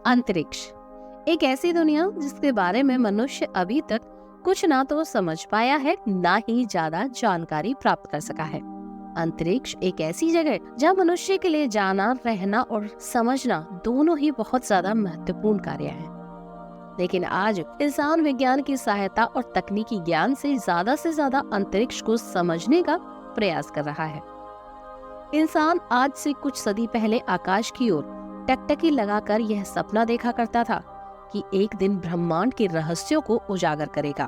अंतरिक्ष एक ऐसी दुनिया जिसके बारे में मनुष्य अभी तक कुछ ना तो समझ पाया है, ना ही ज्यादा जानकारी प्राप्त कर सका है। अंतरिक्ष एक ऐसी जगह जहाँ मनुष्य के लिए जाना, रहना और समझना दोनों ही बहुत ज्यादा महत्वपूर्ण कार्य है। लेकिन आज इंसान विज्ञान की सहायता और तकनीकी ज्ञान से ज्यादा अंतरिक्ष को समझने का प्रयास कर रहा है। इंसान आज से कुछ सदी पहले आकाश की ओर टकटकी लगाकर यह सपना देखा करता था कि एक दिन ब्रह्मांड के रहस्यों को उजागर करेगा।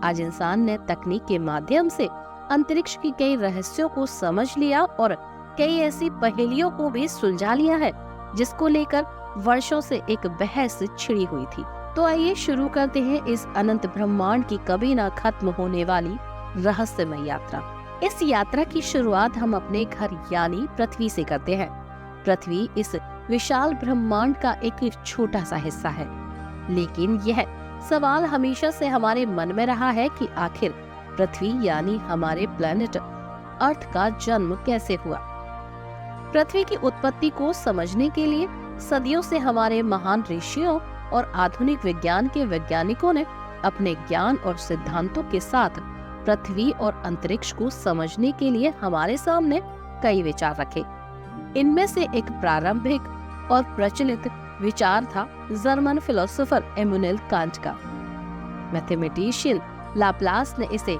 आज इंसान ने तकनीक के माध्यम से अंतरिक्ष की कई रहस्यों को समझ लिया और कई ऐसी पहेलियों को भी सुलझा लिया है जिसको लेकर वर्षों से एक बहस छिड़ी हुई थी। तो आइए शुरू करते हैं इस अनंत ब्रह्मांड की कभी ना खत्म होने वाली रहस्यमय यात्रा। इस यात्रा की शुरुआत हम अपने घर यानी पृथ्वी से करते हैं। पृथ्वी इस विशाल ब्रह्मांड का एक छोटा सा हिस्सा है, लेकिन यह सवाल हमेशा से हमारे मन में रहा है कि आखिर पृथ्वी यानी हमारे प्लेनेट अर्थ का जन्म कैसे हुआ। पृथ्वी की उत्पत्ति को समझने के लिए सदियों से हमारे महान ऋषियों और आधुनिक विज्ञान के वैज्ञानिकों ने अपने ज्ञान और सिद्धांतों के साथ पृथ्वी और अंतरिक्ष को समझने के लिए हमारे सामने कई विचार रखे। इनमें से एक प्रारंभिक और प्रचलित विचार था जर्मन फिलोसोफर इमैनुएल कांट का। मैथमेटिशियन लाप्लास ने इसे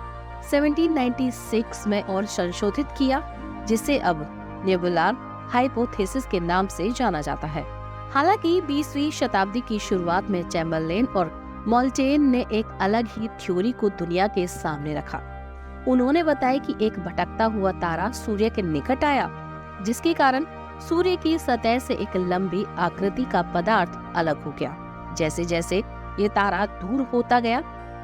1796 में और संशोधित किया, जिसे अब नेबुलर हाइपोथेसिस के नाम से जाना जाता है। हालांकि 20वीं शताब्दी की शुरुआत में चैम्बरलेन और मोल्टेन ने एक अलग ही थ्योरी को दुनिया के सामने रखा। उन्होंने बताया कि एक भटकता हुआ तारा सूर्य के निकट आया, जिसके कारण सूर्य की सतह से एक लंबी आकृति का पदार्थ अलग हो गया। जैसे जैसे ये तारा दूर होता गया,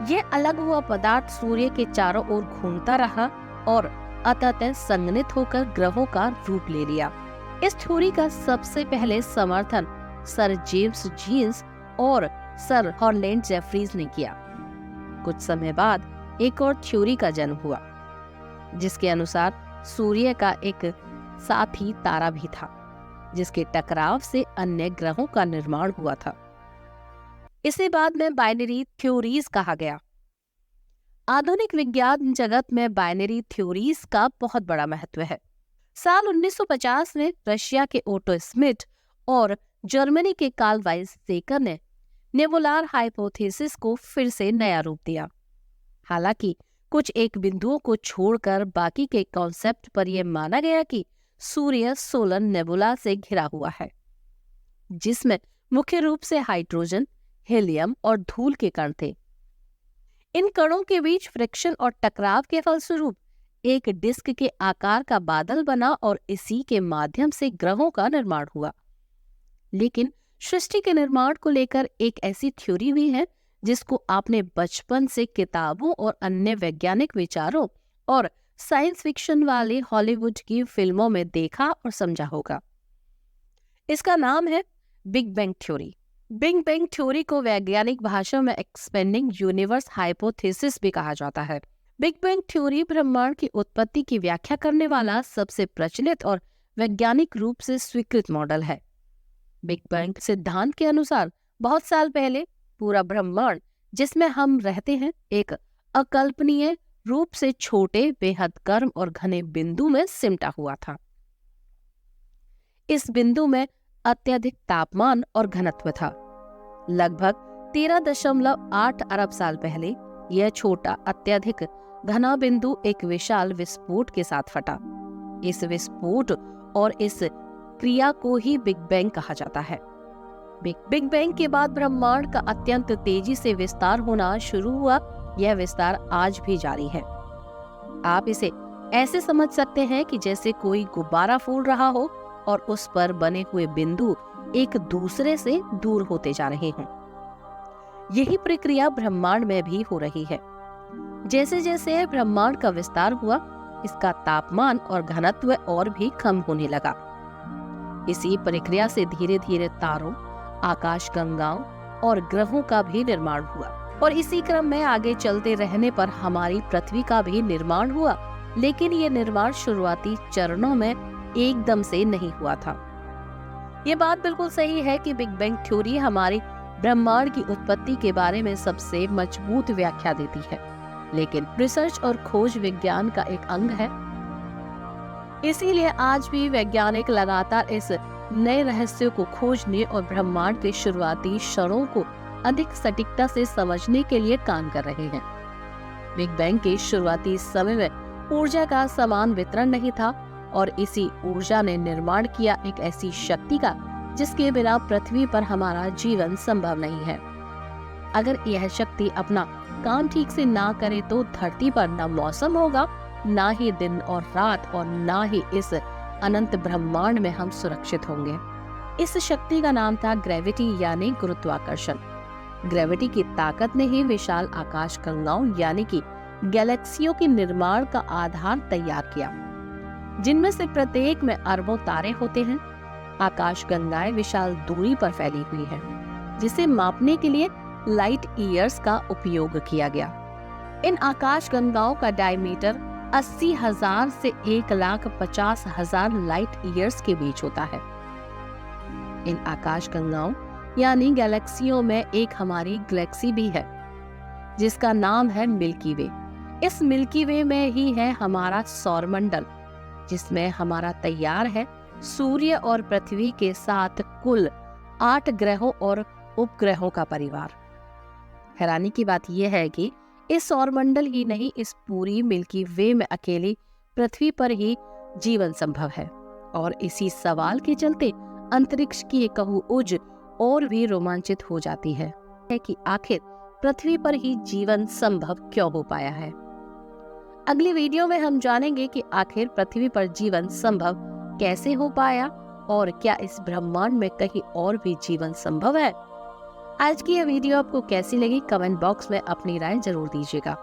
ये अलग हुआ पदार्थ सूर्य के चारों ओर घूमता रहा और अंततः संघनित होकर ग्रहों का रूप ले लिया। इस थ्योरी का सबसे पहले समर्थन सर जेम्स जीन्स और सर हॉलैंड जेफरीज ने किया। कुछ समय बाद एक और थ्योरी का जन्म हुआ, जिसके अनुसार सूर्य का एक साथी तारा भी था, जिसके टकराव से अन्य ग्रहों का निर्माण हुआ था। इसे बाद में बाइनरी थ्योरीज कहा गया। आधुनिक विज्ञान जगत में बाइनरी थ्योरीज का बहुत बड़ा महत्व है। साल 1950 में रशिया के ओटो स्मिथ और जर्मनी के कार्ल वाइसेकर ने नेबुलर हाइपोथेसिस को फिर से नया रूप दिया। हालांकि कुछ एक बिंदुओं को छोड़कर बाकी के कॉन्सेप्ट पर यह माना गया कि सूर्य सोलर नेबुला से घिरा हुआ है, जिसमें मुख्य रूप से हाइड्रोजन, हीलियम और धूल के कण थे। इन कणों के बीच फ्रिक्शन और टकराव के फलस्वरूप एक डिस्क के आकार का बादल बना और इसी के माध्यम से ग्रहों का निर्माण हुआ। लेकिन सृष्टि के निर्माण को लेकर एक ऐसी थ्योरी भी है जिसको आपने बचपन से किताबों और अन्य वैज्ञानिक विचारों और साइंस फिक्शन वाले हॉलीवुड की फिल्मों में देखा और समझा होगा। इसका नाम है big bang theory. Big bang theory को वैज्ञानिक भाषा में एक्सपेंडिंग यूनिवर्स हाइपोथेसिस भी कहा जाता है। बिग बैंग थ्योरी ब्रह्मांड की उत्पत्ति की व्याख्या करने वाला सबसे प्रचलित और वैज्ञानिक रूप से स्वीकृत मॉडल है। बिग बैंग सिद्धांत के अनुसार बहुत साल पहले पूरा ब्रह्मांड जिसमें हम रहते हैं एक अकल्पनीय रूप से छोटे, बेहद गर्म और घने बिंदु में सिमटा हुआ था। इस बिंदु में अत्यधिक तापमान और घनत्व था। लगभग 13.8 अरब साल पहले यह छोटा अत्यधिक घना बिंदु एक विशाल विस्फोट के साथ फटा। इस विस्फोट और इस क्रिया को ही बिग बैंग कहा जाता है। बिग बैंग के बाद ब्रह्मांड का अत्यंत तेजी से विस्तार होना शुरू हुआ। यह विस्तार आज भी जारी है। आप इसे ऐसे समझ सकते हैं कि जैसे कोई गुब्बारा फूल रहा हो और उस पर बने हुए बिंदु एक दूसरे से दूर होते जा रहे हों। यही प्रक्रिया ब्रह्मांड में भी हो रही है। जैसे जैसे ब्रह्मांड का विस्तार हुआ, इसका तापमान और घनत्व और भी कम होने लगा। इसी प्रक्रिया से धीरे धीरे तारों, आकाशगंगाओं और ग्रहों का भी निर्माण हुआ और इसी क्रम में आगे चलते रहने पर हमारी पृथ्वी का भी निर्माण हुआ। लेकिन ये निर्माण शुरुआती चरणों में एकदम से नहीं हुआ था। ये बात बिल्कुल सही है कि बिग बैंग थ्योरी हमारी ब्रह्मांड की उत्पत्ति के बारे में सबसे मजबूत व्याख्या देती है, लेकिन रिसर्च और खोज विज्ञान का एक अंग है। इसीलिए आज भी वैज्ञानिक लगातार इस नए रहस्यों को खोजने और ब्रह्मांड के शुरुआती क्षणों को अधिक सटीकता से समझने के लिए काम कर रहे हैं। बिग बैंग के शुरुआती समय में ऊर्जा का समान वितरण नहीं था और इसी ऊर्जा ने निर्माण किया एक ऐसी शक्ति का जिसके बिना पृथ्वी पर हमारा जीवन संभव नहीं है। अगर यह शक्ति अपना काम ठीक से ना करे तो धरती पर न मौसम होगा, ना ही दिन और रात, और ना ही इस अनंत ब्रह्मांड में हम सुरक्षित होंगे। इस शक्ति का नाम था ग्रेविटी यानी गुरुत्वाकर्षण। ग्रेविटी की ताकत ने ही विशाल आकाश गंगाओं यानी कि गैलेक्सियों के निर्माण का आधार तैयार किया, जिनमें से प्रत्येक में अरबों तारे होते हैं। आकाश गंगाएं विशाल दूरी पर फैली हुई है, जिसे मापने के लिए लाइट ईयर्स का उपयोग किया गया। इन आकाश गंगाओं का डायमीटर 80,000 से 1,50,000 लाइट ईयर्स के बीच होता है। इन आकाश गंगाओं यानी गैलेक्सियों में एक हमारी गैलेक्सी भी है, जिसका नाम है मिल्की वे। इस मिल्की वे में ही है हमारा सौरमंडल, जिसमें हमारा तैयार है सूर्य और पृथ्वी के साथ कुल 8 ग्रहों और उपग्रहों का परिवार। हैरानी की बात यह है कि इस सौरमंडल ही नहीं, इस पूरी मिल्की वे में अकेली पृथ्वी पर ही जीवन संभव है। और इसी सवाल के चलते अंतरिक्ष की एक कहूज और भी रोमांचित हो जाती है कि आखिर पृथ्वी पर ही जीवन संभव क्यों हो पाया है। अगली वीडियो में हम जानेंगे कि आखिर पृथ्वी पर जीवन संभव कैसे हो पाया और क्या इस ब्रह्मांड में कहीं और भी जीवन संभव है। आज की यह वीडियो आपको कैसी लगी, कमेंट बॉक्स में अपनी राय जरूर दीजिएगा।